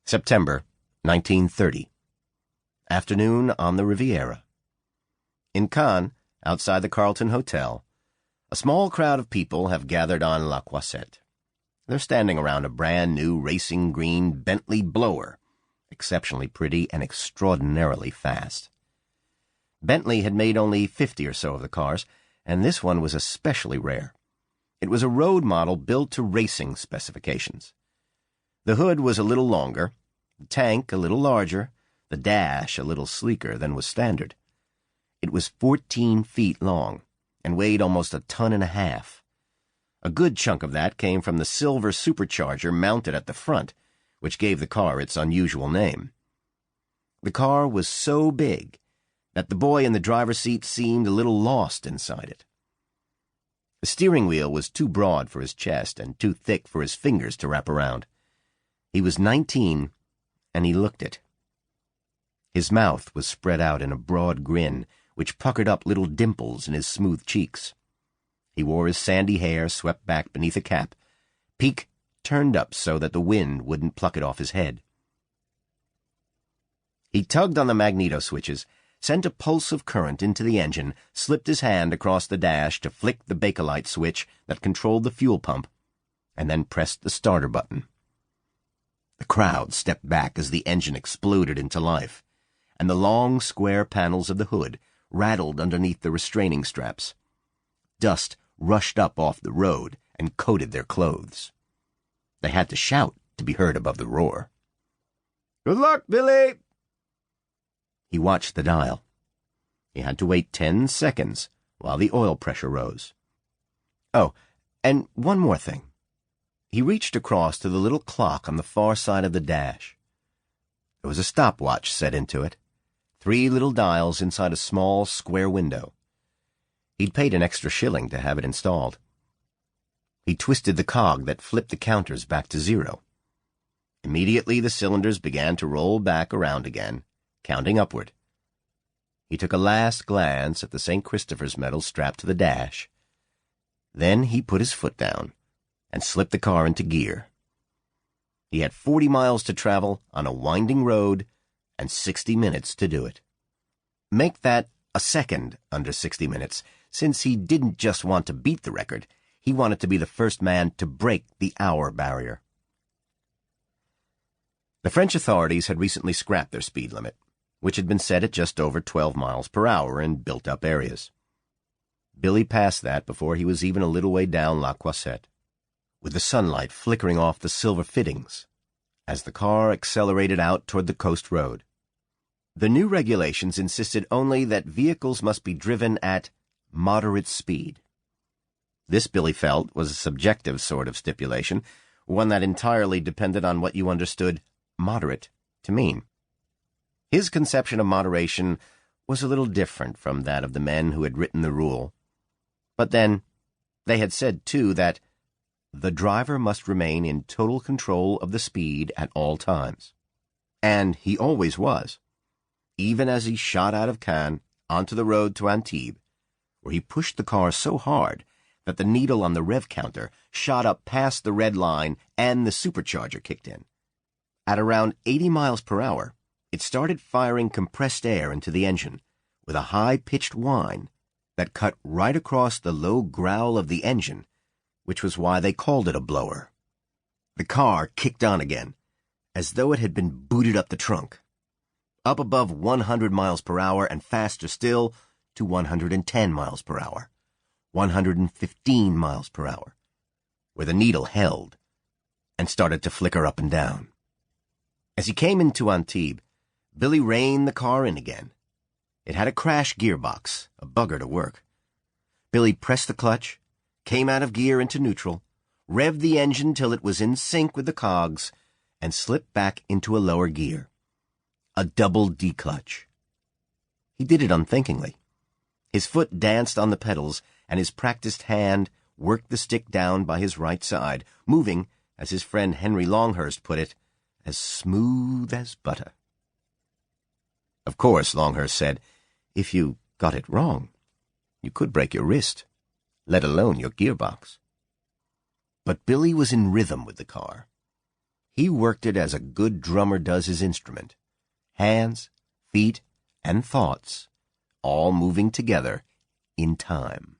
September 1930. Afternoon on the Riviera. In Cannes, outside the Carlton Hotel, a small crowd of people have gathered on Lake Placid. They're standing around a brand-new racing green Bentley blower, exceptionally pretty and extraordinarily fast. Bentley had made only 50 or so of the cars, and this one was especially rare. It was a road model built to racing specifications. The hood was a little longer, the tank a little larger, the dash a little sleeker than was standard. It was 14 feet long and weighed almost 1.5 tons. A good chunk of that came from the silver supercharger mounted at the front, which gave the car its unusual name. The car was so big that the boy in the driver's seat seemed a little lost inside it. The steering wheel was too broad for his chest and too thick for his fingers to wrap around. He was 19, and he looked it. His mouth was spread out in a broad grin, which puckered up little dimples in his smooth cheeks. He wore his sandy hair swept back beneath a cap, peak turned up so that the wind wouldn't pluck it off his head. He tugged on the magneto switches, sent a pulse of current into the engine, slipped his hand across the dash to flick the Bakelite switch that controlled the fuel pump, and then pressed the starter button. The crowd stepped back as the engine exploded into life, and the long, square panels of the hood rattled underneath the restraining straps. Dust rushed up off the road and coated their clothes. They had to shout to be heard above the roar. "Good luck, Billy!" He watched the dial. He had to wait 10 seconds while the oil pressure rose. Oh, and one more thing. He reached across to the little clock on the far side of the dash. There was a stopwatch set into it, 3 little dials inside a small, square window. He'd paid an extra shilling to have it installed. He twisted the cog that flipped the counters back to 0. Immediately the cylinders began to roll back around again, counting upward. He took a last glance at the St. Christopher's medal strapped to the dash. Then he put his foot down and slipped the car into gear. He had 40 miles to travel on a winding road and 60 minutes to do it. Make that a second under 60 minutes, since he didn't just want to beat the record, he wanted to be the first man to break the hour barrier. The French authorities had recently scrapped their speed limit, which had been set at just over 12 miles per hour in built-up areas. Billy passed that before he was even a little way down Lake Placid, with the sunlight flickering off the silver fittings as the car accelerated out toward the coast road. The new regulations insisted only that vehicles must be driven at moderate speed. This, Billy felt, was a subjective sort of stipulation, one that entirely depended on what you understood moderate to mean. His conception of moderation was a little different from that of the men who had written the rule. But then, they had said, too, that the driver must remain in total control of the speed at all times. And he always was, even as he shot out of Cannes onto the road to Antibes, where he pushed the car so hard that the needle on the rev counter shot up past the red line and the supercharger kicked in. At around 80 miles per hour, it started firing compressed air into the engine with a high-pitched whine that cut right across the low growl of the engine, which was why they called it a blower. The car kicked on again, as though it had been booted up the trunk, up above 100 miles per hour and faster still to 110 miles per hour, 115 miles per hour, where the needle held and started to flicker up and down. As he came into Antibes, Billy reined the car in again. It had a crash gearbox, a bugger to work. Billy pressed the clutch, came out of gear into neutral, revved the engine till it was in sync with the cogs, and slipped back into a lower gear. A double D-clutch. He did it unthinkingly. His foot danced on the pedals, and his practiced hand worked the stick down by his right side, moving, as his friend Henry Longhurst put it, as smooth as butter. Of course, Longhurst said, if you got it wrong, you could break your wrist, let alone your gearbox. But Billy was in rhythm with the car. He worked it as a good drummer does his instrument. Hands, feet, and thoughts, all moving together in time.